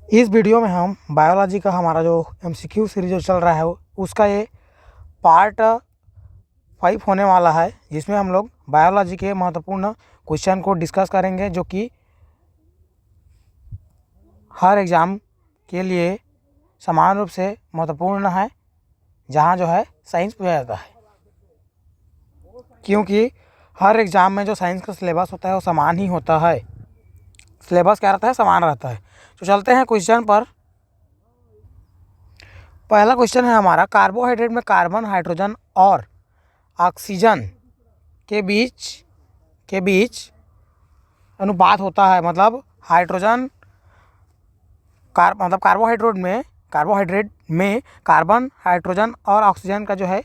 इस वीडियो में हम बायोलॉजी का हमारा जो एमसीक्यू सीरीज जो चल रहा है उसका ये पार्ट 5 होने वाला है, जिसमें हम लोग बायोलॉजी के महत्वपूर्ण क्वेश्चन को डिस्कस करेंगे, जो कि हर एग्ज़ाम के लिए समान रूप से महत्वपूर्ण है, जहाँ जो है साइंस पूछा जाता है, क्योंकि हर एग्ज़ाम में जो साइंस का सिलेबस होता है वो समान ही होता है। सिलेबस क्या रहता है? समान रहता है। तो चलते हैं क्वेश्चन पर। पहला क्वेश्चन है हमारा, कार्बोहाइड्रेट में कार्बन, हाइड्रोजन और ऑक्सीजन के बीच अनुपात होता है। मतलब हाइड्रोजन कार्बोहाइड्रेट में कार्बन, हाइड्रोजन और ऑक्सीजन का जो है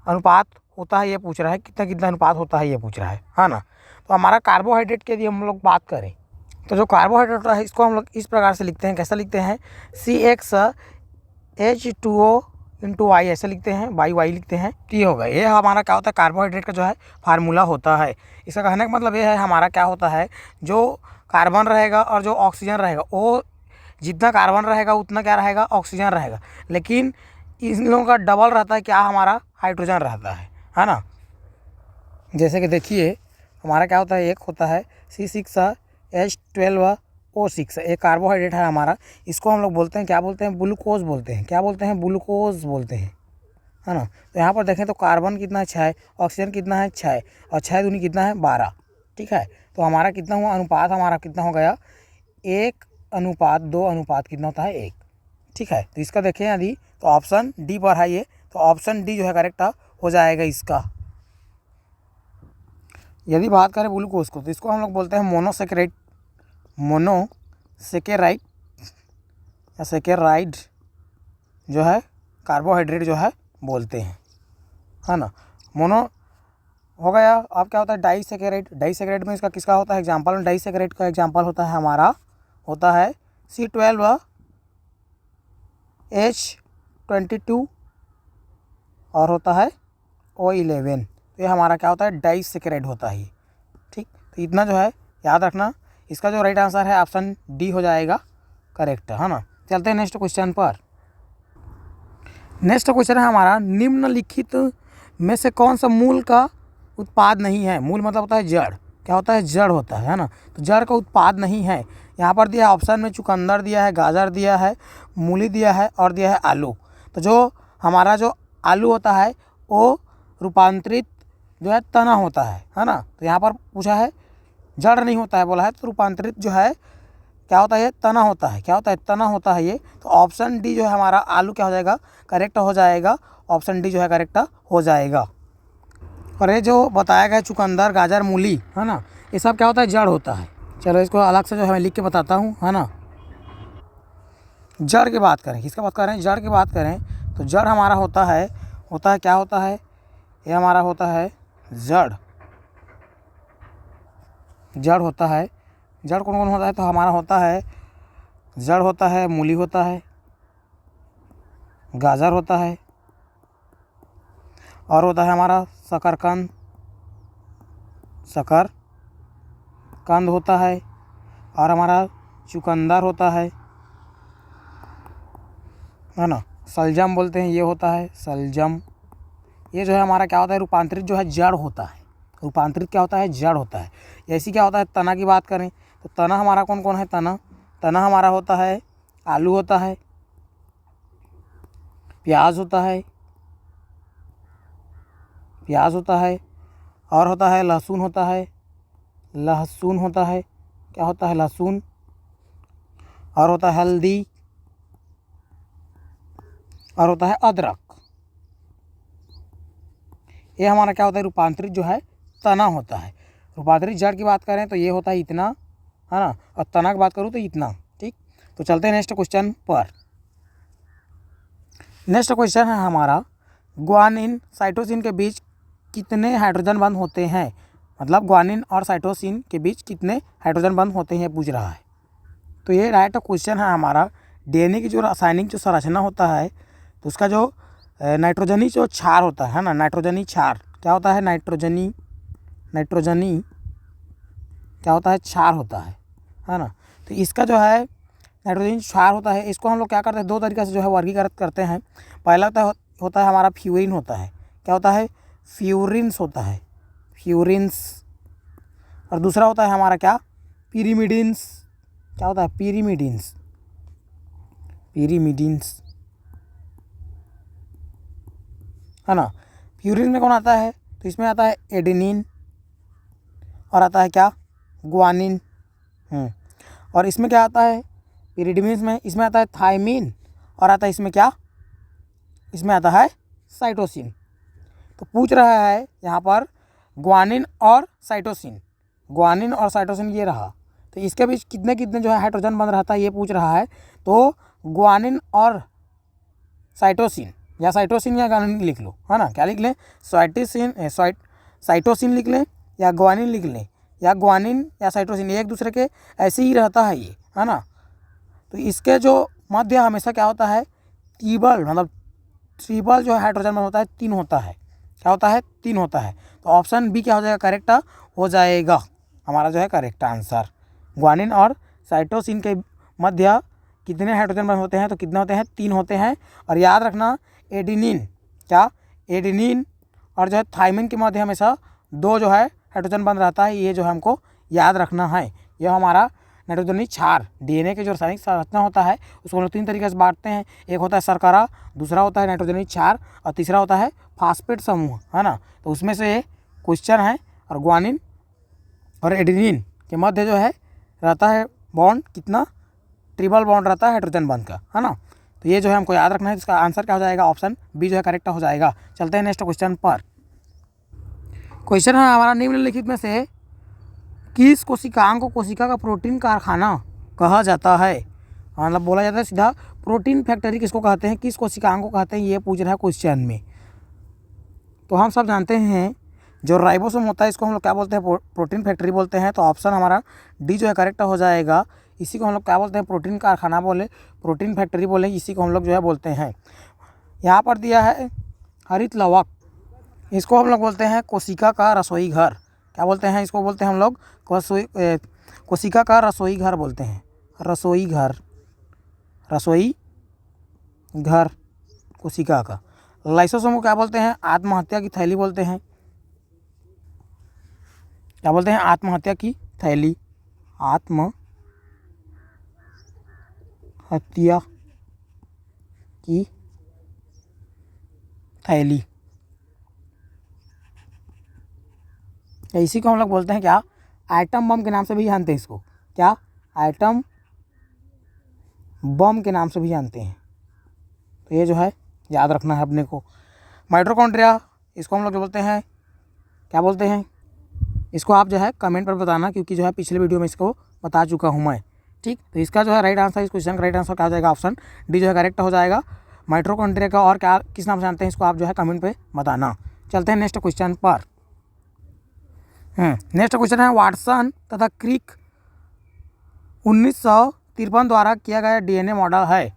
अनुपात होता है, ये पूछ रहा है। कितना कितना अनुपात होता है ये पूछ रहा है ना। तो हमारा कार्बोहाइड्रेट के यदि हम लोग बात करें तो जो कार्बोहाइड्रेट होता है इसको हम लोग इस प्रकार से लिखते हैं। कैसा लिखते हैं? CXH2O इंटू वाई, ऐसे लिखते हैं, बाई वाई लिखते हैं। तो ये होगा, ये हमारा क्या होता है, कार्बोहाइड्रेट का जो है फार्मूला होता है। इसका कहने का मतलब ये है, हमारा क्या होता है, जो कार्बन रहेगा और जो ऑक्सीजन रहेगा, वो जितना कार्बन रहेगा उतना क्या रहेगा, ऑक्सीजन रहेगा। लेकिन इन लोगों का डबल रहता है, क्या हमारा हाइड्रोजन रहता है ना। जैसे कि देखिए हमारा क्या होता है, एक होता है C6H12O6, एक कार्बोहाइड्रेट है हमारा। इसको हम लोग बोलते हैं, क्या बोलते हैं, ग्लूकोज बोलते हैं। क्या बोलते हैं? ग्लूकोज बोलते हैं, है ना। तो यहाँ पर देखें तो कार्बन कितना है 6, ऑक्सीजन कितना है 6, और 6 दूनी कितना है 12। ठीक है, तो हमारा कितना हुआ, अनुपात हमारा कितना हो गया, 1:2 अनुपात कितना होता है 1। ठीक है, तो इसका देखें यदि तो ऑप्शन डी पर है ये, तो ऑप्शन डी जो है करेक्ट हो जाएगा इसका। यदि बात करें ग्लूकोज को, तो इसको हम लोग बोलते हैं मोनोसेकेराइड या सेकेराइड जो है कार्बोहाइड्रेट जो है बोलते हैं, है ना। मोनो हो गया। अब क्या होता है, डाइसेकेराइड। डाइसेकेराइड में इसका किसका होता है एग्जाम्पल? डाइसेकेराइड का एग्जाम्पल होता है हमारा, होता है C12H22 और होता है O11। तो ये हमारा क्या होता है, डाइसेकेराइड होता है। ठीक, तो इतना जो है याद रखना। इसका जो राइट आंसर है ऑप्शन डी हो जाएगा करेक्ट, है ना। चलते हैं नेक्स्ट क्वेश्चन पर। नेक्स्ट क्वेश्चन है हमारा, निम्नलिखित में से कौन सा मूल का उत्पाद नहीं है? मूल मतलब होता है जड़। क्या होता है? जड़ होता है ना। तो जड़ का उत्पाद नहीं है। यहाँ पर दिया है ऑप्शन में, चुकंदर दिया है, गाजर दिया है, मूली दिया है और दिया है आलू। तो जो हमारा जो आलू होता है वो रूपांतरित जो है तना होता है ना। तो यहाँ पर पूछा है जड़ नहीं होता है बोला है, तो रूपांतरित जो है क्या होता है, तना होता है। क्या होता है? तना होता है ये। तो ऑप्शन डी जो है हमारा आलू क्या हो जाएगा, करेक्ट हो जाएगा। ऑप्शन डी जो है करेक्ट हो जाएगा। और ये जो बताया गया चुकंदर, गाजर, मूली, है ना, ये सब क्या होता है, जड़ होता है। चलो इसको अलग से जो है मैं लिख के बताता हूँ, है ना। जड़ की बात करें, किसका बात करें, जड़ की बात करें, तो जड़ हमारा होता है क्या होता है, ये हमारा होता है जड़ होता है। जड़ कौन कौन होता है? तो हमारा होता है जड़ होता है, मूली होता है, गाजर होता है, और होता है हमारा शकरकंद होता है, और हमारा चुकंदर होता है ना। सलजम बोलते हैं, ये होता है सलजम। ये जो है हमारा क्या होता है, रूपांतरित जो है जड़ होता है। रूपांतरित क्या होता है, जड़ होता है। ऐसी क्या होता है, तना की बात करें तो तना हमारा कौन कौन है, तना हमारा होता है, आलू होता है, प्याज होता है, और होता है लहसुन होता है, क्या होता है, लहसुन, और होता है हल्दी, और होता है अदरक। ये हमारा क्या होता है, रूपांतरित जो है तना होता है। रूपांतरित जड़ की बात करें तो ये होता है इतना, है ना, और तना की बात करूँ तो इतना। ठीक, तो चलते हैं नेक्स्ट क्वेश्चन पर। नेक्स्ट क्वेश्चन है हमारा, ग्वानिन साइटोसिन के बीच कितने हाइड्रोजन बंध होते हैं? मतलब ग्वानिन और साइटोसिन के बीच कितने हाइड्रोजन बंध होते हैं पूछ रहा है। तो ये राइट क्वेश्चन है हमारा। डीएनए की जो रासायनिक जो संरचना होता है, तो उसका जो नाइट्रोजनी जो क्षार होता है ना, नाइट्रोजनी क्षार क्या होता है, नाइट्रोजनी क्या होता है, क्षार होता है ना। तो इसका जो है नाइट्रोजन क्षार होता है, इसको हम लोग क्या करते हैं, दो तरीके से जो है वर्गीकृत करते हैं। पहला होता है हमारा फ्यूरिन होता है, क्या होता है, फ्यूरिन्स होता है, फ्यूरिन्स। और दूसरा होता है हमारा क्या, पिरीमिडिन्स, क्या होता है, पिरीमिडिन्स, पिरीमिडिन्स, है ना। फ्यूरिन में कौन आता है, तो इसमें आता है एडेनिन और आता है क्या, ग्वानिन। और इसमें क्या आता है, पिरिडमिन्स में, इसमें आता है थायमिन और आता है इसमें क्या, इसमें आता है साइटोसिन। तो पूछ रहा है यहाँ पर ग्वानिन और साइटोसिन, ग्वानिन और साइटोसिन ये रहा, तो इसके बीच कितने कितने जो है हाइड्रोजन बंध रहता है ये पूछ रहा है। तो ग्वानिन और साइटोसिन, या साइटोसिन या ग्वानिन लिख लो, है ना, क्या लिख लें, साइटोसिन लिख लें या ग्वानिन लिख लें, या ग्वानिन या साइटोसिन, एक दूसरे के ऐसे ही रहता है ये, है ना। तो इसके जो मध्य हमेशा क्या होता है, ट्रिबल, मतलब ट्रिबल जो है हाइड्रोजन बंध होता है, 3 होता है, क्या होता है, 3 होता है। तो ऑप्शन बी क्या हो जाएगा, करेक्ट हो जाएगा हमारा जो है करेक्ट आंसर। ग्वानिन और साइटोसिन के मध्य कितने हाइड्रोजन बंध होते हैं, तो कितने होते हैं, 3 होते हैं। और याद रखना एडेनिन, क्या, एडेनिन और जो है थायमिन के मध्य हमेशा 2 जो है हाइड्रोजन बंध रहता है, ये जो है हमको याद रखना है। यह हमारा नाइट्रोजनी क्षार, डीएनए के जो रासायनिक संरचना होता है उसको हम लोग 3 तरीके से बांटते हैं। एक होता है शर्करा, दूसरा होता है नाइट्रोजनी क्षार और तीसरा होता है फास्फेट समूह, है ना। तो उसमें से क्वेश्चन है, और ग्वानिन और एडेनिन के मध्य जो है रहता है बॉन्ड, कितना, ट्रिपल बॉन्ड रहता है हाइड्रोजन बंध का, है ना। तो ये जो है हमको याद रखना है, इसका आंसर क्या हो जाएगा, ऑप्शन बी जो है करेक्ट हो जाएगा। चलते हैं नेक्स्ट क्वेश्चन पर। क्वेश्चन है हमारा, निम्नलिखित में से किस कोशिकांग को कोशिका का प्रोटीन कारखाना कहा जाता है, मतलब बोला जाता है सीधा प्रोटीन फैक्ट्री किसको कहते हैं, किस कोशिकांग को कहते हैं, ये पूछ रहा है क्वेश्चन में। तो हम सब जानते हैं जो राइबोसोम होता है इसको हम लोग क्या बोलते हैं, प्रोटीन फैक्ट्री बोलते हैं। तो ऑप्शन हमारा डी जो है करेक्ट हो जाएगा। इसी को हम लोग क्या बोलते हैं, प्रोटीन कारखाना बोले, प्रोटीन फैक्ट्री बोले, इसी को हम लोग जो है बोलते हैं। यहाँ पर दिया है हरित लवक, इसको हम लोग बोलते हैं कोशिका का रसोई घर, क्या बोलते हैं, इसको बोलते हैं हम लोग कोशिका का रसोई घर बोलते हैं, रसोई घर, रसोई घर कोशिका का। लाइसोसोम को क्या बोलते हैं, आत्महत्या की थैली बोलते हैं, क्या बोलते हैं, आत्महत्या की थैली, आत्महत्या की थैली। इसी को हम लोग बोलते हैं क्या, एटम बम के नाम से भी जानते हैं इसको, क्या, एटम बम के नाम से भी जानते हैं। तो ये जो है याद रखना है अपने को। माइटोकॉन्ड्रिया, इसको हम लोग बोलते हैं, क्या बोलते हैं, इसको आप जो है कमेंट पर बताना, क्योंकि जो है पिछले वीडियो में इसको बता चुका हूँ मैं, ठीक। तो इसका जो है राइट आंसर, इस क्वेश्चन का राइट आंसर क्या हो जाएगा, ऑप्शन डी जो है करेक्ट हो जाएगा। माइटोकॉन्ड्रिया का और क्या किस नाम से जानते हैं इसको आप जो है कमेंट पे बताना। चलते हैं नेक्स्ट क्वेश्चन पर। नेक्स्ट क्वेश्चन है, वाटसन तथा क्रिक 1953 द्वारा किया गया डीएनए मॉडल है।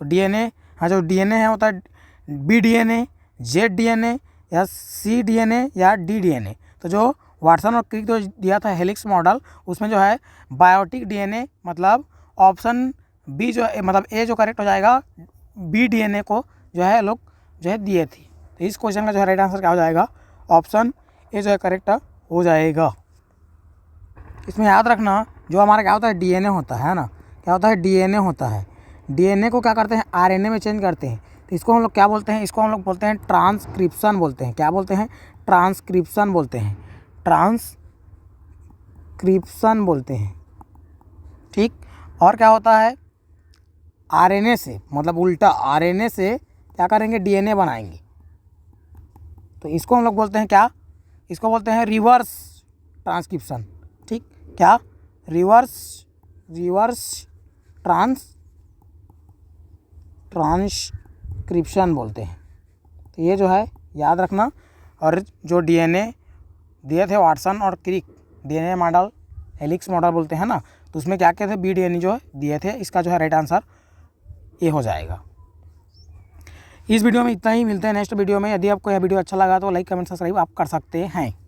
तो डीएनए, हाँ, जो डीएनए है होता है बी डीएनए, जेड डीएनए या सी डीएनए या डी डीएनए। तो जो वाटसन और क्रिक जो दिया था हेलिक्स मॉडल, उसमें जो है बायोटिक डीएनए, मतलब ऑप्शन बी जो है, मतलब ए जो करेक्ट हो जाएगा, बी डीएनए को जो है लोग जो है दिए थे। तो इस क्वेश्चन का जो है राइट आंसर क्या हो जाएगा, ऑप्शन ए जो है करेक्ट हो जाएगा। इसमें याद रखना जो हमारा क्या होता है, डीएनए होता है ना, क्या होता है, डीएनए होता है। डीएनए को क्या करते हैं, आरएनए में चेंज करते हैं। तो इसको हम लोग क्या बोलते हैं, इसको हम लोग बोलते हैं ट्रांसक्रिप्शन बोलते हैं, क्या बोलते हैं, ट्रांसक्रिप्शन बोलते हैं, ट्रांसक्रिप्शन बोलते हैं, ठीक। और क्या होता है, आरएनए से, मतलब उल्टा आरएनए से क्या करेंगे, डीएनए बनाएंगे। तो इसको हम लोग बोलते हैं क्या, इसको बोलते हैं रिवर्स ट्रांसक्रिप्शन, ठीक, क्या, रिवर्स ट्रांसक्रिप्शन बोलते हैं। तो ये जो है याद रखना। और जो डीएनए दिए थे वाटसन और क्रिक, डीएनए मॉडल हेलिक्स मॉडल बोलते हैं ना, तो उसमें क्या क्या थे, बी डीएनए जो है दिए थे। इसका जो है राइट आंसर ये हो जाएगा। इस वीडियो में इतना ही, मिलते हैं नेक्स्ट वीडियो में। यदि आपको यह वीडियो अच्छा लगा तो लाइक कमेंट सब्सक्राइब आप कर सकते हैं।